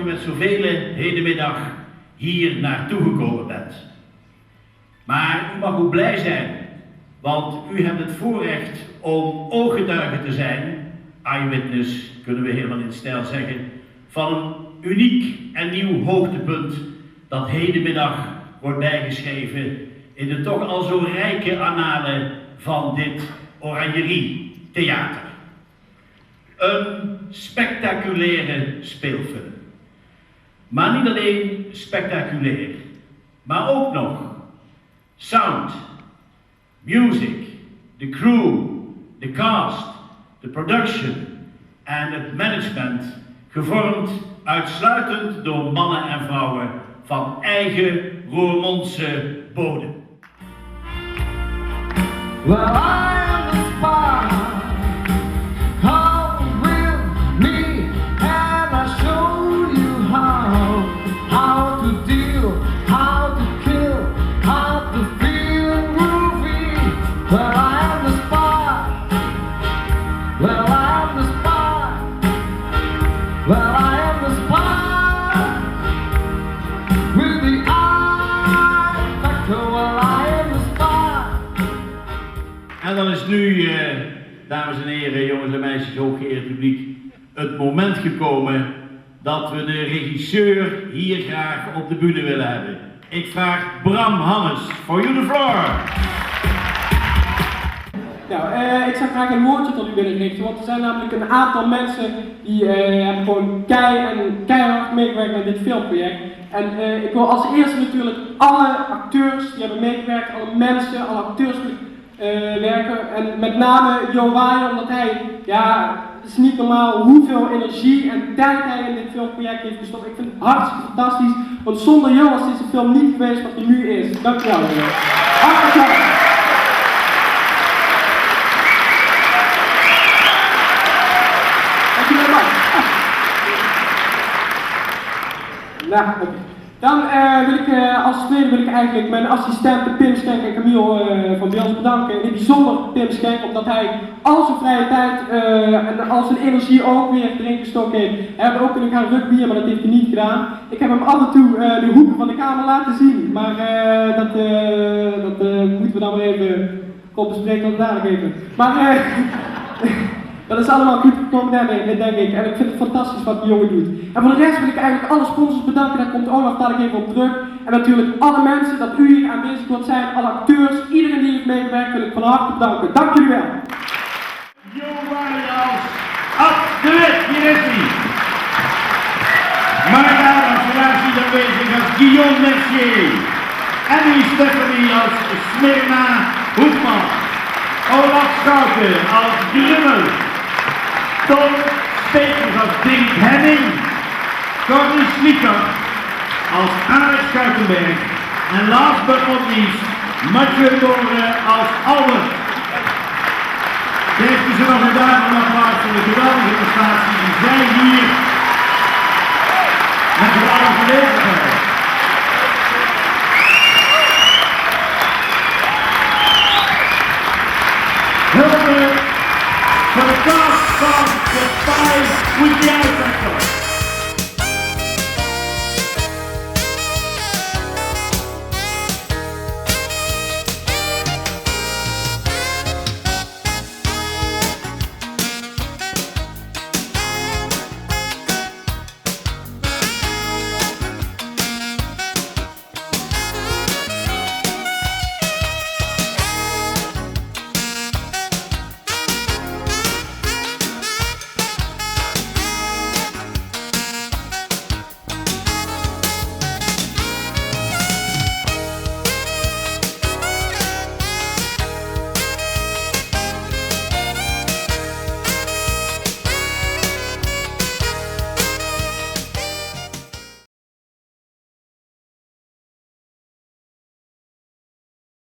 met zoveel hedenmiddag hier naartoe gekomen bent. Maar u mag ook blij zijn, want u hebt het voorrecht om ooggetuige te zijn, eyewitness kunnen we helemaal in stijl zeggen, van een uniek en nieuw hoogtepunt dat hedenmiddag wordt bijgeschreven in de toch al zo rijke annalen van dit Oranjerie Theater. Een spectaculaire speelfilm. Maar niet alleen spectaculair, maar ook nog sound, music, de crew, de cast, de production en het management, gevormd uitsluitend door mannen en vrouwen van eigen Roermondse bodem. Well, I am the spy. Come with me and I show you how to deal, how to kill, how to feel groovy. Well, I am the spy. Well, I am the spy. Well, I am the spy with the eye factor. Well, I am the spy. En dan is nu, dames en heren, jongens en meisjes, hooggeëerd publiek, het moment gekomen dat we de regisseur hier graag op de bühne willen hebben. Ik vraag Bram Hannes, for you the floor. Nou, ik zou graag een woordje tot u willen richten, want er zijn namelijk een aantal mensen die hebben gewoon keihard meegewerkt met dit filmproject. En ik wil als eerste natuurlijk alle acteurs die hebben meegewerkt, alle mensen, alle acteurs werken. En met name Jo Waaien, omdat hij, ja, het is niet normaal hoeveel energie en tijd hij in dit filmproject heeft gestopt. Ik vind het hartstikke fantastisch, want zonder Jo was deze film niet geweest wat hij nu is. Dankjewel. Hartelijk dank. Nou, okay. Dan als tweede wil ik eigenlijk mijn assistenten Pim Schenk en Camille van Beels bedanken. In het bijzonder Pim Schenk, omdat hij al zijn vrije tijd en al zijn energie ook weer erin gestoken heeft. Hij had ook kunnen gaan rugbyen, maar dat heeft hij niet gedaan. Ik heb hem af en toe de hoeken van de kamer laten zien, maar dat moeten we dan weer even kort bespreken dadelijk even. Maar dat is allemaal goed gekomen, denk ik. En ik vind het fantastisch wat die jongen doet. En voor de rest wil ik eigenlijk alle sponsors bedanken, daar komt Olaf dadelijk even op terug. En natuurlijk alle mensen dat u hier aanwezig wilt zijn, alle acteurs, iedereen die heeft meegewerkt, wil ik van harte bedanken. Dank jullie wel. Jo Waaien als Ad de Wit, hier is hij. Mark Adams, vandaag hier aanwezig als Guillaume Mercier. Annie Stephanie als Smirna Hoekman. Olaf Schouten als Grummel. Tom Stekers als Dirk Henning, Corny Slieker als Alex Schuitenberg en last but not least Mathieu Doren als Albert. Geeft u ze nog een duim en applaus voor de geweldige prestatie die zij hier met z'n allen geleverd hebben. Hulde voor de cast van The Spy with the Eye Factor.